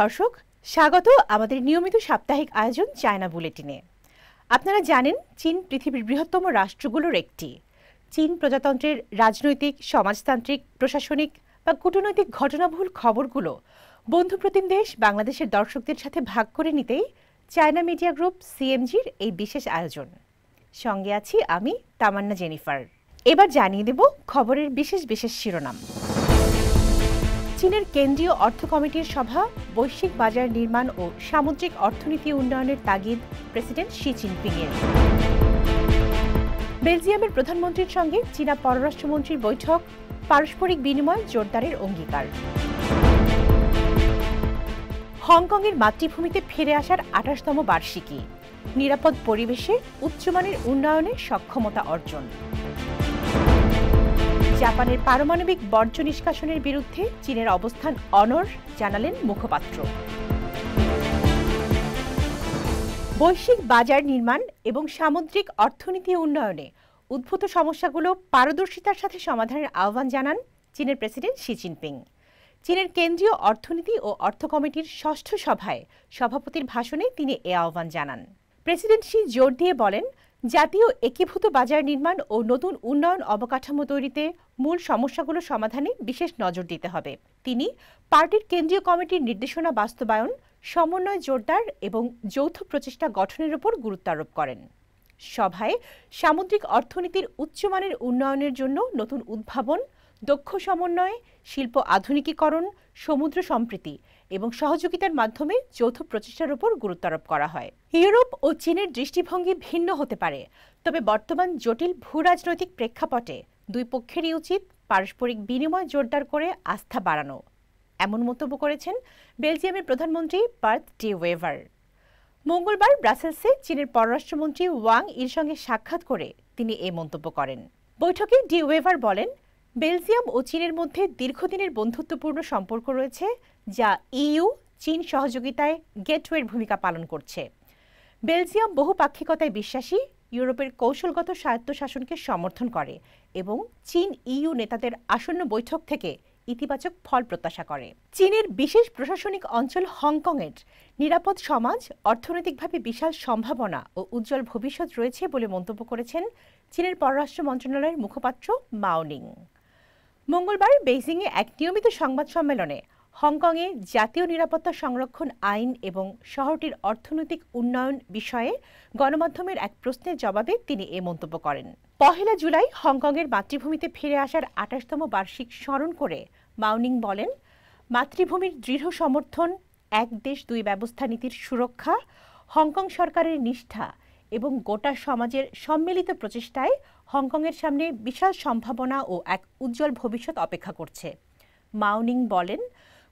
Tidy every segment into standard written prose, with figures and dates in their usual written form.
দর্শক, স্বাগত আমাদের নিয়মিত সাপ্তাহিক আয়োজন চায়না বুলেটিনে। আপনারা জানেন, চীন পৃথিবীর বৃহত্তম রাষ্ট্রগুলোর একটি। চীন প্রজাতন্ত্রের রাজনৈতিক, সমাজতান্ত্রিক, প্রশাসনিক বা কূটনৈতিক ঘটনাবহুল খবরগুলো বন্ধুপ্রতিম দেশ বাংলাদেশের দর্শকদের সাথে ভাগ করে নিতেই চায়না মিডিয়া গ্রুপ সিএমজির এই বিশেষ আয়োজন। সঙ্গে আছি আমি তামান্না জেনিফার। এবার জানিয়ে দেব খবরের বিশেষ বিশেষ শিরোনাম। চীনের কেন্দ্রীয় অর্থ কমিটির সভা, বৈশ্বিক বাজার নির্মাণ ও সামুদ্রিক অর্থনীতি উন্নয়নের তাগিদ প্রেসিডেন্ট শি জিনপিংয়ের। বেলজিয়ামের প্রধানমন্ত্রীর সঙ্গে চীনা পররাষ্ট্রমন্ত্রীর বৈঠক, পারস্পরিক বিনিময় জোরদারের অঙ্গীকার। হংকংয়ের মাতৃভূমিতে ফিরে আসার ২৮তম বার্ষিকী, নিরাপদ পরিবেশে উচ্চমানের উন্নয়নে সক্ষমতা অর্জন। জাপানের পারমাণবিক বর্জ্য নিষ্কাশনের বিরুদ্ধে চীনের অবস্থান অনড়, জানালেন মুখপাত্র। বৈশ্বিক বাজার নির্মাণ এবং সামুদ্রিক অর্থনীতি উন্নয়নে উদ্ভূত সমস্যাগুলো পারদর্শিতার সাথে সমাধানের আহ্বান জানান চীনের প্রেসিডেন্ট শি জিনপিং। চীনের কেন্দ্রীয় অর্থনীতি ও অর্থ কমিটির ষষ্ঠ সভায় সভাপতির ভাষণে তিনি এ আহ্বান জানান। প্রেসিডেন্ট শি জোর দিয়ে বলেন, জাতীয় একীভূত বাজার নির্মাণ ও নতুন উন্নয়ন অবকাঠামো তৈরিতে মূল সমস্যাগুলো সমাধানে বিশেষ নজর দিতে হবে। তিনি পার্টির কেন্দ্রীয় কমিটির নির্দেশনা বাস্তবায়ন, সমন্বয় জোরদার এবং যৌথ প্রচেষ্টা গঠনের উপর গুরুত্ব আরোপ করেন। সভায় সামুদ্রিক অর্থনীতির উচ্চমানের উন্নয়নের জন্য নতুন উদ্ভাবন, দক্ষ সমন্বয়, শিল্প আধুনিকীকরণ, সমুদ্র সম্প্রীতি এবং সহযোগিতার মাধ্যমে যৌথ প্রচেষ্টার উপর গুরুত্ব আরোপ করা হয়। ইউরোপ ও চীনের দৃষ্টিভঙ্গি ভিন্ন হতে পারে, তবে বর্তমান জটিল ভূরাজনৈতিক প্রেক্ষাপটে দুই পক্ষেরই উচিত পারস্পরিক বিনিময় জোরদার করে আস্থা বাড়ানো, এমন মন্তব্য করেছেন বেলজিয়ামের প্রধানমন্ত্রী বার্ট ডি ওয়েভার। মঙ্গলবার ব্রাসেলসে চীনের পররাষ্ট্রমন্ত্রী ওয়াং ইর সঙ্গে সাক্ষাৎ করে তিনি এই মন্তব্য করেন। বৈঠকে ডি ওয়েভার বলেন, বেলজিয়াম ও চীনের মধ্যে দীর্ঘদিনের বন্ধুত্বপূর্ণ সম্পর্ক রয়েছে, যা ইইউ চীন সহযোগিতায় গেটওয়ের ভূমিকা পালন করছে। বেলজিয়াম বহুপাক্ষিকতায় বিশ্বাসী, ইউরোপের কৌশলগত স্বায়ত্তশাসনকে সমর্থন করে এবং চীন ইইউ নেতাদের আসন্ন বৈঠক থেকে ইতিবাচক ফল প্রত্যাশা করে। চীনের বিশেষ প্রশাসনিক অঞ্চল হংকংয়ের নিরাপদ সমাজ, অর্থনৈতিকভাবে বিশাল সম্ভাবনা ও উজ্জ্বল ভবিষ্যৎ রয়েছে বলে মন্তব্য করেছেন চীনের পররাষ্ট্র মন্ত্রণালয়ের মুখপাত্র মাও নিং। মঙ্গলবার বেইজিংয়ে এক নিয়মিত সংবাদ সম্মেলনে হংকংয়ে জাতীয় নিরাপত্তা সংরক্ষণ আইন এবং শহরটির অর্থনৈতিক উন্নয়ন বিষয়ে গণমাধ্যমের এক প্রশ্নের জবাবে তিনি এ মন্তব্য করেন। ১ জুলাই হংকংয়ের মাতৃভূমিতে ফিরে আসার ২৮তম বার্ষিক স্মরণ করে মাও নিং বলেন, মাতৃভূমির দৃঢ় সমর্থন, এক দেশ দুই ব্যবস্থা নীতির সুরক্ষা, হংকং সরকারের নিষ্ঠা এবং গোটা সমাজের সম্মিলিত প্রচেষ্টায় হংকংয়ের সামনে বিশাল সম্ভাবনা ও এক উজ্জ্বল ভবিষ্যৎ অপেক্ষা করছে। মাও নিং বলেন,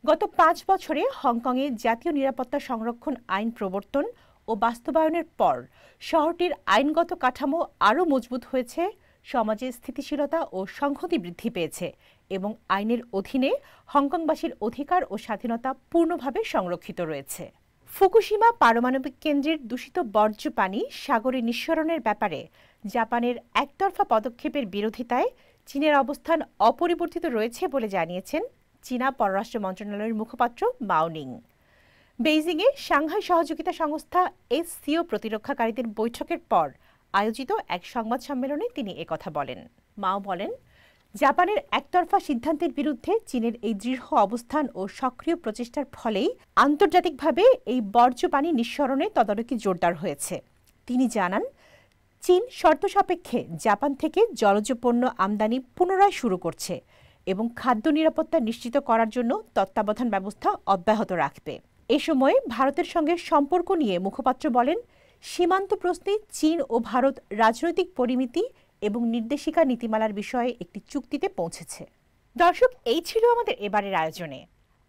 গত ৫ বছরে হংকংয়ে জাতীয় নিরাপত্তা সংরক্ষণ আইন প্রবর্তন ও বাস্তবায়নের পর শহরটির আইনগত কাঠামো আরও মজবুত হয়েছে, সমাজে স্থিতিশীলতা ও সংহতি বৃদ্ধি পেয়েছে এবং আইনের অধীনে হংকংবাসীর অধিকার ও স্বাধীনতা পূর্ণভাবে সংরক্ষিত রয়েছে। ফুকুশিমা পারমাণবিক কেন্দ্রের দূষিত বর্জ্য পানি সাগরে নিঃসরণের ব্যাপারে জাপানের একতরফা পদক্ষেপের বিরোধিতায় চীনের অবস্থান অপরিবর্তিত রয়েছে বলে জানিয়েছেন চীনা পররাষ্ট্র মন্ত্রণালয়ের মুখপাত্র মাও নিং। বেইজিংয়ে সাংহাই সহযোগিতা সংস্থা এসসিও প্রতিরক্ষাকারীদের বৈঠকের পর আয়োজিত এক সংবাদ সম্মেলনে তিনি একথা বলেন। মাও বলেন, জাপানের একতরফা সিদ্ধান্তের বিরুদ্ধে চীনের এই দৃঢ় অবস্থান ও সক্রিয় প্রচেষ্টার ফলেই আন্তর্জাতিকভাবে এই বর্জ্য পানি নিঃসরণে তদারকি জোরদার হয়েছে। তিনি জানান, চীন শর্ত সাপেক্ষে জাপান থেকে জলজ পণ্য আমদানি পুনরায় শুরু করছে এবং খাদ্য নিরাপত্তা নিশ্চিত করার জন্য তত্ত্বাবধান ব্যবস্থা অব্যাহত রাখবে। এ সময় ভারতের সঙ্গে সম্পর্ক নিয়ে মুখপাত্র বলেন, সীমান্ত প্রশ্নে চীন ও ভারত রাজনৈতিক পরিমিতি এবং নির্দেশিকা নীতিমালার বিষয়ে একটি চুক্তিতে পৌঁছেছে। দর্শক, এই ছিল আমাদের এবারের আয়োজনে।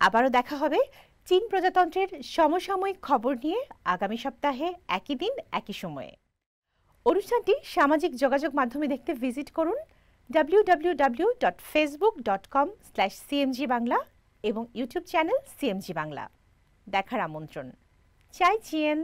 আবারও দেখা হবে চীন প্রজাতন্ত্রের সমসাময়িক খবর নিয়ে আগামী সপ্তাহে একই দিন একই সময়ে। অনুষ্ঠানটি সামাজিক যোগাযোগ মাধ্যমে দেখতে ভিজিট করুন www.facebook.com/cmg বাংলা এবং ইউটিউব চ্যানেল সিএমজি বাংলা। দেখার আমন্ত্রণ। চাই চিয়েন।